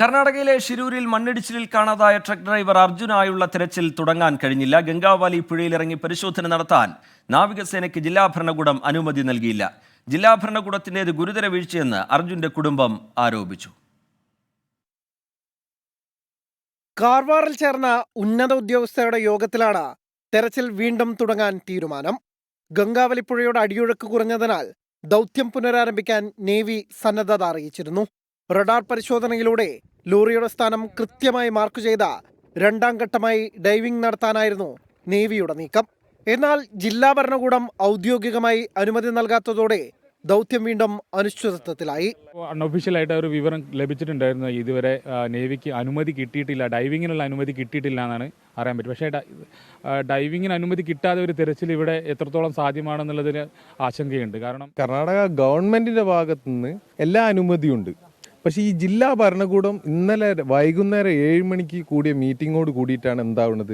കർണാടകയിലെ ഷിരൂരിൽ മണ്ണിടിച്ചിലിൽ കാണാതായ ട്രക്ക് ഡ്രൈവർ അർജുനായുള്ള തെരച്ചിൽ തുടങ്ങാൻ കഴിഞ്ഞില്ല. ഗംഗാവാലി പുഴയിലിറങ്ങി പരിശോധന നടത്താൻ നാവികസേനയ്ക്ക് ജില്ലാ ഭരണകൂടം അനുമതി നൽകിയില്ല. ജില്ലാ ഭരണകൂടത്തിൻ്റേത് ഗുരുതര വീഴ്ചയെന്ന് അർജുന്റെ കുടുംബം ആരോപിച്ചു. കാർവാറിൽ ചേർന്ന ഉന്നത ഉദ്യോഗസ്ഥരുടെ യോഗത്തിലാണ് തെരച്ചിൽ വീണ്ടും തുടങ്ങാൻ തീരുമാനം. ഗംഗാവലി പുഴയുടെ അടിയൊഴുക്ക് കുറഞ്ഞതിനാൽ ദൗത്യം പുനരാരംഭിക്കാൻ നേവി സന്നദ്ധത അറിയിച്ചിരുന്നു. റഡാർ പരിശോധനയിലൂടെ ലോറിയുടെ സ്ഥാനം കൃത്യമായി മാർക്ക് ചെയ്ത രണ്ടാം ഘട്ടമായി ഡൈവിംഗ് നടത്താനായിരുന്നു നേവിയുടെ നീക്കം. എന്നാൽ ജില്ലാ ഭരണകൂടം ഔദ്യോഗികമായി അനുമതി നൽകാത്തതോടെ ദൗത്യം വീണ്ടും അനിശ്ചിതത്വത്തിലായി. അൺഒഫീഷ്യലായിട്ട് ഒരു വിവരം ലഭിച്ചിട്ടുണ്ടായിരുന്നു. ഇതുവരെ നേവിക്ക് അനുമതി കിട്ടിയിട്ടില്ല, ഡൈവിങ്ങിനുള്ള അനുമതി കിട്ടിയിട്ടില്ല എന്നാണ് അറിയാൻ പറ്റും. പക്ഷേ ഡൈവിങ്ങിന് അനുമതി കിട്ടാതെ ഒരു തെരച്ചിൽ ഇവിടെ എത്രത്തോളം സാധ്യമാണെന്നുള്ളതിന് ആശങ്കയുണ്ട്. കാരണം കർണാടക ഗവൺമെന്റിന്റെ ഭാഗത്തു നിന്ന് എല്ലാ അനുമതിയുണ്ട്. പക്ഷേ ഈ ജില്ലാ ഭരണകൂടം ഇന്നലെ വൈകുന്നേരം 7 മണിക്ക് കൂടിയ മീറ്റിങ്ങോട് കൂടിയിട്ടാണ് എന്താവുന്നത്,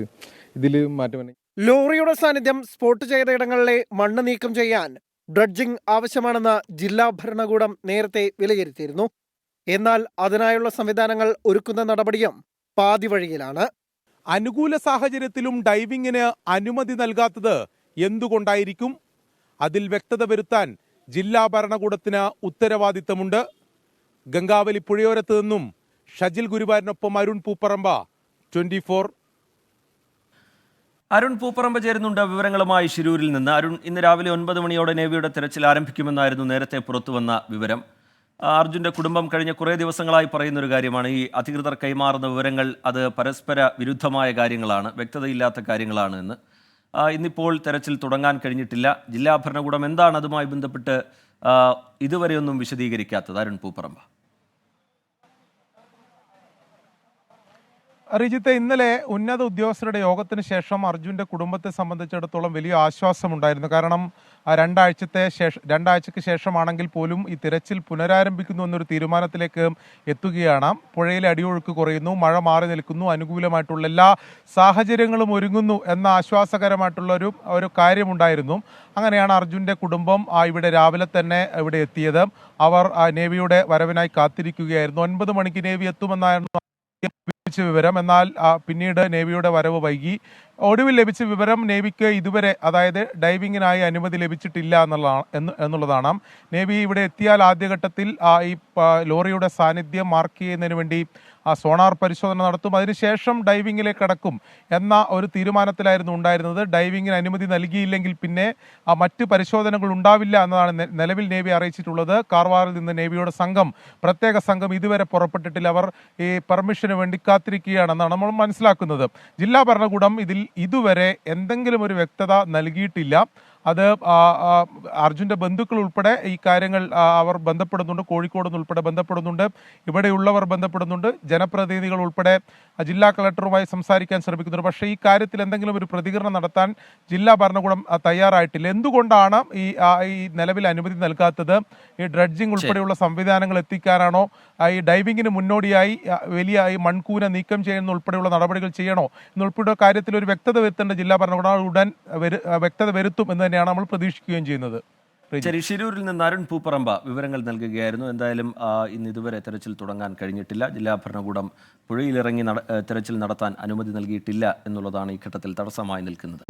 ഇതിൽ മാറ്റം. ലോറിയുടെ സാന്നിധ്യം സ്പോട്ട് ചെയ്ത ഇടങ്ങളിലെ മണ്ണ് നീക്കം ചെയ്യാൻ ഡ്രഡ്ജിംഗ് ആവശ്യമാണെന്ന് ജില്ലാ ഭരണകൂടം നേരത്തെ വിലയിരുത്തിയിരുന്നു. എന്നാൽ അതിനായുള്ള സംവിധാനങ്ങൾ ഒരുക്കുന്ന നടപടിയും പാതി വഴിയിലാണ്. അനുകൂല സാഹചര്യത്തിലും ഡൈവിങ്ങിന് അനുമതി നൽകാത്തത് എന്തുകൊണ്ടായിരിക്കും? അതിൽ വ്യക്തത വരുത്താൻ ജില്ലാ ഭരണകൂടത്തിന് ഉത്തരവാദിത്തമുണ്ട്. ഗംഗാവലി പുഴയോരത്ത് നിന്നും ഷജിൽ ഗുരുവായൂരിനൊപ്പം അരുൺ പൂപ്പറമ്പ, 24. അരുൺ പൂപ്പറമ്പ ചേരുന്നുണ്ട് വിവരങ്ങളുമായി ഷിരൂരിൽ നിന്ന്. അരുൺ, ഇന്ന് രാവിലെ 9 മണിയോടെ നേവിയുടെ തെരച്ചിൽ ആരംഭിക്കുമെന്നായിരുന്നു നേരത്തെ പുറത്തുവന്ന വിവരം. അർജുന്റെ കുടുംബം കഴിഞ്ഞ കുറേ ദിവസങ്ങളായി പറയുന്നൊരു കാര്യമാണ്, ഈ അധികൃതർ കൈമാറുന്ന വിവരങ്ങൾ അത് പരസ്പര വിരുദ്ധമായ കാര്യങ്ങളാണ്, വ്യക്തതയില്ലാത്ത കാര്യങ്ങളാണ് എന്ന്. ഇന്നിപ്പോൾ തെരച്ചിൽ തുടങ്ങാൻ കഴിഞ്ഞിട്ടില്ല. ജില്ലാ ഭരണകൂടം എന്താണ് അതുമായി ബന്ധപ്പെട്ട് ഇതുവരെയൊന്നും വിശദീകരിക്കാത്തത്? അരുൺ പൂപ്പറമ്പ. റിജിത്ത്, ഇന്നലെ ഉന്നത ഉദ്യോഗസ്ഥരുടെ യോഗത്തിന് ശേഷം അർജുന്റെ കുടുംബത്തെ സംബന്ധിച്ചിടത്തോളം വലിയ ആശ്വാസമുണ്ടായിരുന്നു. കാരണം രണ്ടാഴ്ചയ്ക്ക് ശേഷമാണെങ്കിൽ പോലും ഈ തിരച്ചിൽ പുനരാരംഭിക്കുന്നു എന്നൊരു തീരുമാനത്തിലേക്ക് എത്തുകയാണ്. പുഴയിലെ അടിയൊഴുക്ക് കുറയുന്നു, മഴ മാറി നിൽക്കുന്നു, അനുകൂലമായിട്ടുള്ള എല്ലാ സാഹചര്യങ്ങളും ഒരുങ്ങുന്നു എന്ന ആശ്വാസകരമായിട്ടുള്ള ഒരു കാര്യമുണ്ടായിരുന്നു. അങ്ങനെയാണ് അർജുന്റെ കുടുംബം ഇവിടെ രാവിലെ തന്നെ ഇവിടെ എത്തിയത്. അവർ നേവിയുടെ വരവിനായി കാത്തിരിക്കുകയായിരുന്നു. 9 മണിക്ക് നേവി എത്തുമെന്നായിരുന്നു വിവരം. എന്നാൽ പിന്നീട് നേവിയുടെ വരവ് വൈകി. ഒടുവിൽ ലഭിച്ച വിവരം നേവിക്ക് ഇതുവരെ, അതായത് ഡൈവിങ്ങിനായി അനുമതി ലഭിച്ചിട്ടില്ല എന്നുള്ളതാണ്. നേവി ഇവിടെ എത്തിയാൽ ആദ്യഘട്ടത്തിൽ ഈ ലോറിയുടെ സാന്നിധ്യം മാർക്ക് ചെയ്യുന്നതിന് വേണ്ടി സോണാർ പരിശോധന നടത്തും, അതിനുശേഷം ഡൈവിങ്ങിലേക്ക് കടക്കും എന്ന ഒരു തീരുമാനത്തിലായിരുന്നു ഉണ്ടായിരുന്നത്. ഡൈവിങ്ങിന് അനുമതി നൽകിയില്ലെങ്കിൽ പിന്നെ മറ്റ് പരിശോധനകൾ ഉണ്ടാവില്ല എന്നതാണ് നിലവിൽ നേവി അറിയിച്ചിട്ടുള്ളത്. കാർവാറിൽ നിന്ന് നേവിയുടെ പ്രത്യേക സംഘം ഇതുവരെ പുറപ്പെട്ടിട്ടില്ല. അവർ ഈ പെർമിഷന് വേണ്ടി കാത്തിരിക്കുകയാണെന്നാണ് നമ്മൾ മനസ്സിലാക്കുന്നത്. ജില്ലാ ഭരണകൂടം ഇതിൽ ഇതുവരെ എന്തെങ്കിലും ഒരു വ്യക്തത നൽകിയിട്ടില്ല. അത് അർജുന്റെ ബന്ധുക്കൾ ഉൾപ്പെടെ ഈ കാര്യങ്ങൾ അവർ ബന്ധപ്പെടുന്നുണ്ട്, കോഴിക്കോട് നിന്ന് ഉൾപ്പെടെ ബന്ധപ്പെടുന്നുണ്ട്, ഇവിടെയുള്ളവർ ബന്ധപ്പെടുന്നുണ്ട്, ജനപ്രതിനിധികൾ ഉൾപ്പെടെ ജില്ലാ കളക്ടറുമായി സംസാരിക്കാൻ ശ്രമിക്കുന്നുണ്ട്. പക്ഷേ ഈ കാര്യത്തിൽ എന്തെങ്കിലും ഒരു പ്രതികരണം നടത്താൻ ജില്ലാ ഭരണകൂടം തയ്യാറായിട്ടില്ല. എന്തുകൊണ്ടാണ് ഈ നിലവിൽ അനുമതി നൽകാത്തത്? ഈ ഡ്രഡ്ജിംഗ് ഉൾപ്പെടെയുള്ള സംവിധാനങ്ങൾ എത്തിക്കാനാണോ? ഈ ഡൈവിങ്ങിന് മുന്നോടിയായി വലിയ ഈ മൺകൂന നീക്കം ചെയ്യുന്ന ഉൾപ്പെടെയുള്ള നടപടികൾ ചെയ്യണോ എന്നുൾപ്പെടെ കാര്യത്തിൽ ഒരു വ്യക്തത വരുത്തേണ്ട ജില്ലാ ഭരണകൂടം ഉടൻ വ്യക്തത വരുത്തും എന്ന് തന്നെയാണ് നമ്മൾ പ്രതീക്ഷിക്കുകയും ചെയ്യുന്നത്. ശരി, ഷിരൂരിൽ നിന്ന് അരുൺ പൂപ്പറമ്പ വിവരങ്ങൾ നൽകുകയായിരുന്നു. എന്തായാലും ഇന്ന് ഇതുവരെ തെരച്ചിൽ തുടങ്ങാൻ കഴിഞ്ഞിട്ടില്ല. ജില്ലാ ഭരണകൂടം പുഴയിലിറങ്ങി തെരച്ചിൽ നടത്താൻ അനുമതി നൽകിയിട്ടില്ല എന്നുള്ളതാണ് ഈ ഘട്ടത്തിൽ തടസ്സമായി നിൽക്കുന്നത്.